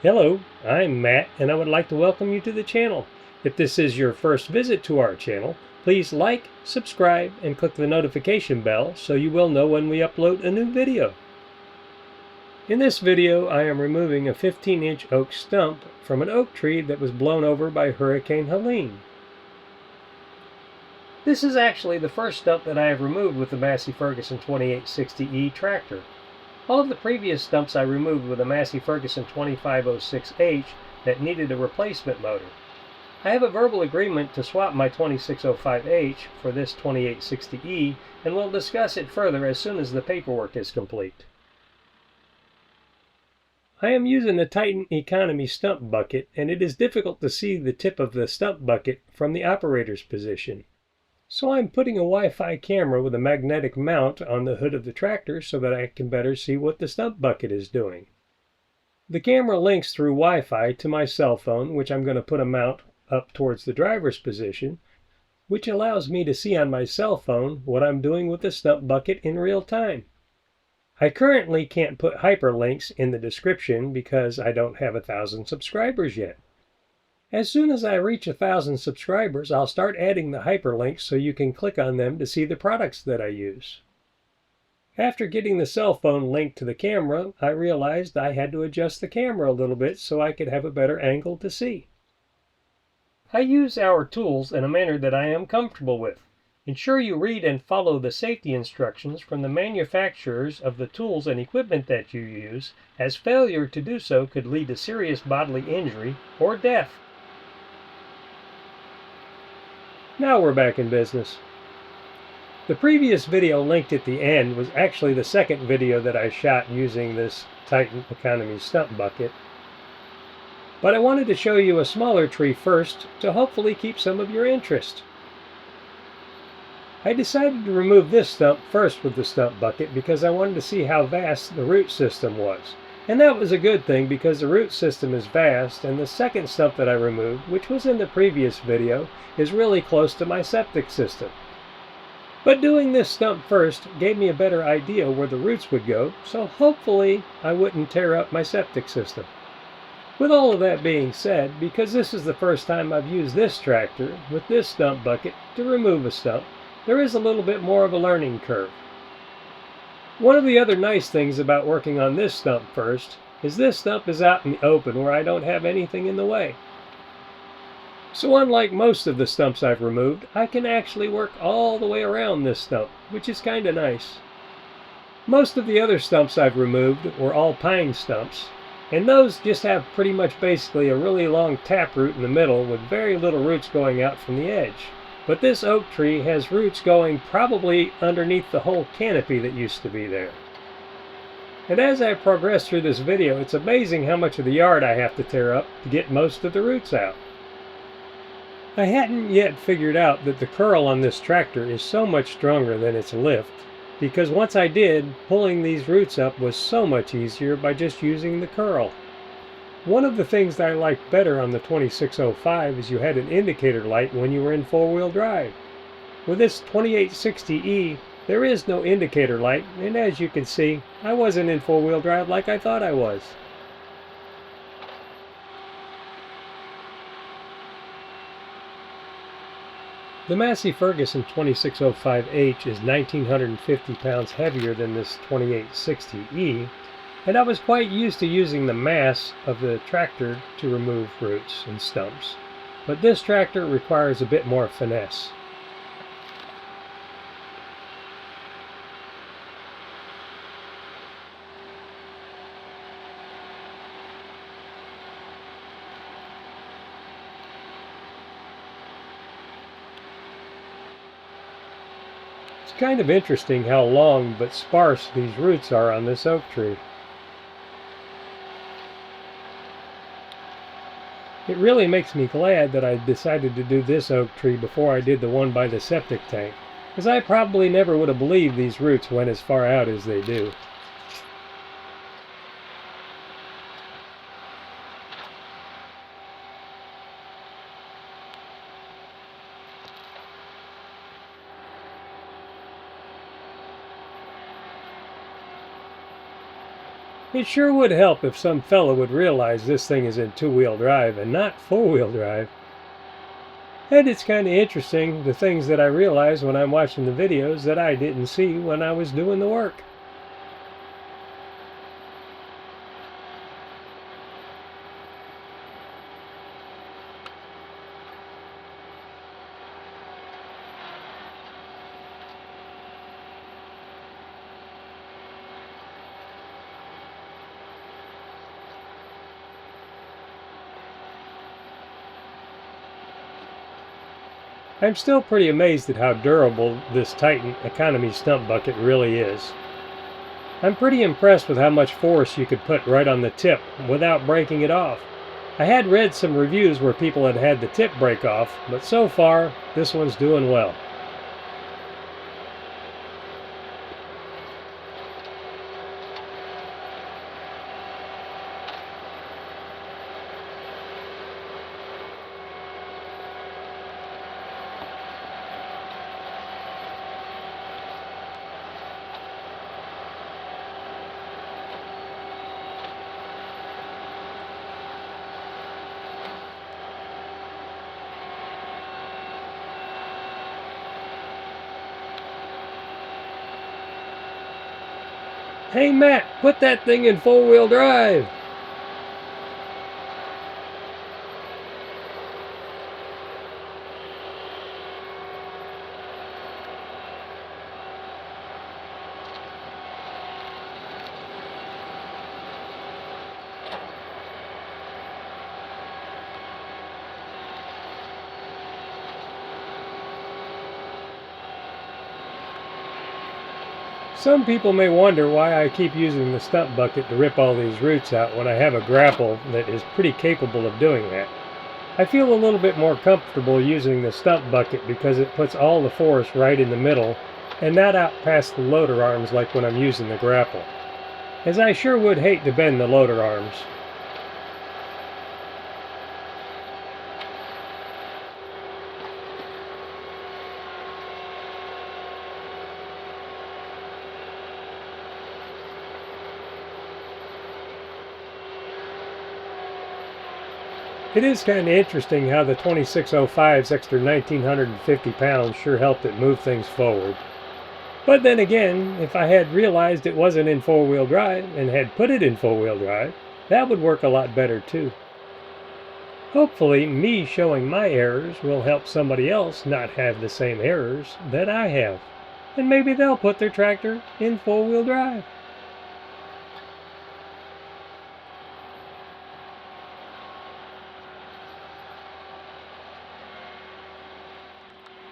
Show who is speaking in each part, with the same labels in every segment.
Speaker 1: Hello, I'm Matt, and I would like to welcome you to the channel. If this is your first visit to our channel, please like, subscribe, and click the notification bell so you will know when we upload a new video. In this video, I am removing a 15-inch oak stump from an oak tree that was blown over by Hurricane Helene. This is actually the first stump that I have removed with the Massey Ferguson 2860E tractor. All of the previous stumps I removed with a Massey Ferguson 2506H that needed a replacement motor. I have a verbal agreement to swap my 2605H for this 2860E, and we'll discuss it further as soon as the paperwork is complete. I am using the Titan Economy Stump bucket, and it is difficult to see the tip of the stump bucket from the operator's position. So I'm putting a Wi-Fi camera with a magnetic mount on the hood of the tractor so that I can better see what the stump bucket is doing. The camera links through Wi-Fi to my cell phone, which I'm going to put a mount up towards the driver's position, which allows me to see on my cell phone what I'm doing with the stump bucket in real time. I currently can't put hyperlinks in the description because I don't have 1,000 subscribers yet. As soon as I reach 1,000 subscribers, I'll start adding the hyperlinks so you can click on them to see the products that I use. After getting the cell phone linked to the camera, I realized I had to adjust the camera a little bit so I could have a better angle to see. I use our tools in a manner that I am comfortable with. Ensure you read and follow the safety instructions from the manufacturers of the tools and equipment that you use, as failure to do so could lead to serious bodily injury or death. Now we're back in business. The previous video linked at the end was actually the second video that I shot using this Titan Economy Stump bucket. But I wanted to show you a smaller tree first to hopefully keep some of your interest. I decided to remove this stump first with the stump bucket because I wanted to see how vast the root system was. And that was a good thing because the root system is vast, and the second stump that I removed, which was in the previous video, is really close to my septic system. But doing this stump first gave me a better idea where the roots would go, so hopefully I wouldn't tear up my septic system. With all of that being said, because this is the first time I've used this tractor with this stump bucket to remove a stump, there is a little bit more of a learning curve. One of the other nice things about working on this stump first is this stump is out in the open where I don't have anything in the way. So unlike most of the stumps I've removed, I can actually work all the way around this stump, which is kind of nice. Most of the other stumps I've removed were all pine stumps, and those just have pretty much basically a really long taproot in the middle with very little roots going out from the edge. But this oak tree has roots going probably underneath the whole canopy that used to be there. And as I progress through this video, it's amazing how much of the yard I have to tear up to get most of the roots out. I hadn't yet figured out that the curl on this tractor is so much stronger than its lift, because once I did, pulling these roots up was so much easier by just using the curl. One of the things that I liked better on the 2605 is you had an indicator light when you were in four-wheel drive. With this 2860E, there is no indicator light, and as you can see, I wasn't in four-wheel drive like I thought I was. The Massey Ferguson 2605H is 1,950 pounds heavier than this 2860E, and I was quite used to using the mass of the tractor to remove roots and stumps. But this tractor requires a bit more finesse. It's kind of interesting how long but sparse these roots are on this oak tree. It really makes me glad that I decided to do this oak tree before I did the one by the septic tank, because I probably never would have believed these roots went as far out as they do. It sure would help if some fella would realize this thing is in two-wheel drive and not four-wheel drive. And it's kind of interesting, the things that I realize when I'm watching the videos that I didn't see when I was doing the work. I'm still pretty amazed at how durable this Titan Economy Stump bucket really is. I'm pretty impressed with how much force you could put right on the tip without breaking it off. I had read some reviews where people had had the tip break off, but so far, this one's doing well. Hey Matt, put that thing in four-wheel drive! Some people may wonder why I keep using the stump bucket to rip all these roots out when I have a grapple that is pretty capable of doing that. I feel a little bit more comfortable using the stump bucket because it puts all the force right in the middle and not out past the loader arms like when I'm using the grapple, as I sure would hate to bend the loader arms. It is kind of interesting how the 2605's extra 1,950 pounds sure helped it move things forward. But then again, if I had realized it wasn't in four-wheel drive and had put it in four-wheel drive, that would work a lot better too. Hopefully, me showing my errors will help somebody else not have the same errors that I have. And maybe they'll put their tractor in four-wheel drive.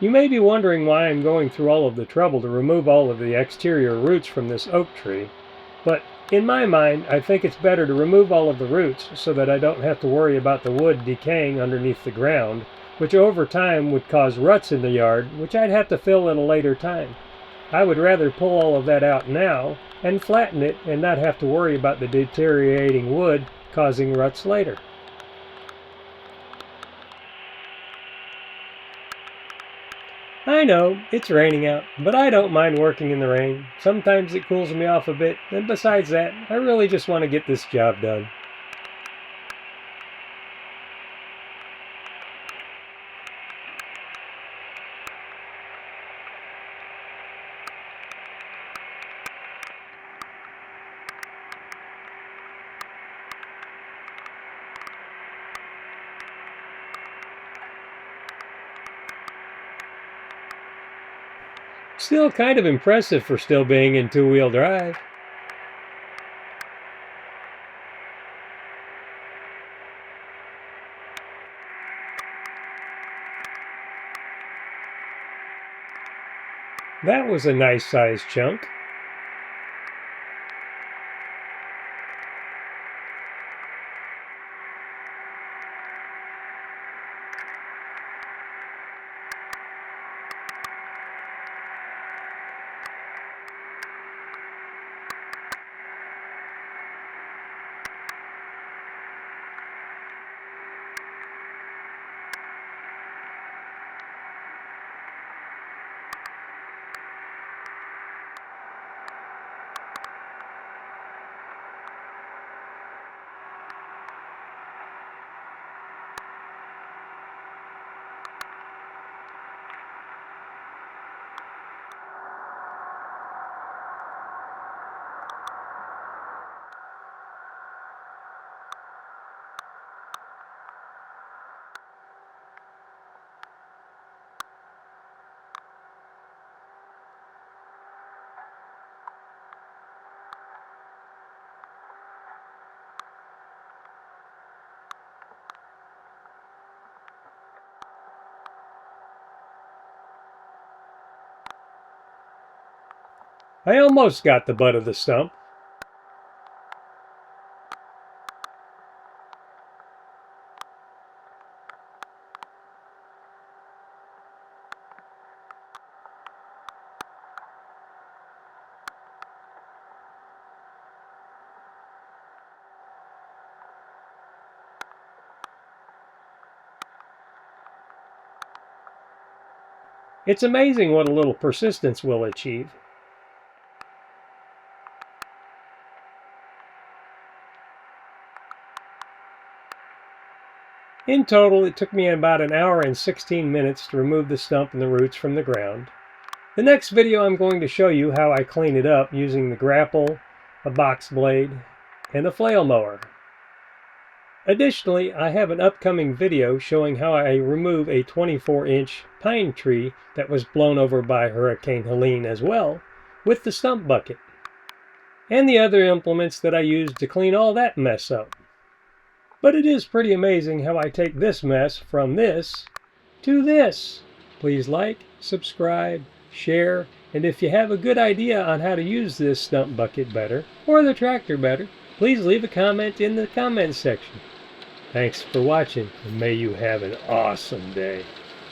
Speaker 1: You may be wondering why I'm going through all of the trouble to remove all of the exterior roots from this oak tree, but in my mind, I think it's better to remove all of the roots so that I don't have to worry about the wood decaying underneath the ground, which over time would cause ruts in the yard, which I'd have to fill at a later time. I would rather pull all of that out now and flatten it and not have to worry about the deteriorating wood causing ruts later. I know, it's raining out, but I don't mind working in the rain. Sometimes it cools me off a bit, and besides that, I really just want to get this job done. Still kind of impressive for still being in two-wheel drive. That was a nice sized chunk. I almost got the butt of the stump. It's amazing what a little persistence will achieve. In total, it took me about an hour and 16 minutes to remove the stump and the roots from the ground. The next video I'm going to show you how I clean it up using the grapple, a box blade, and a flail mower. Additionally, I have an upcoming video showing how I remove a 24-inch pine tree that was blown over by Hurricane Helene as well, with the stump bucket, and the other implements that I used to clean all that mess up. But it is pretty amazing how I take this mess from this to this. Please like, subscribe, share, and if you have a good idea on how to use this stump bucket better, or the tractor better, please leave a comment in the comments section. Thanks for watching, and may you have an awesome day.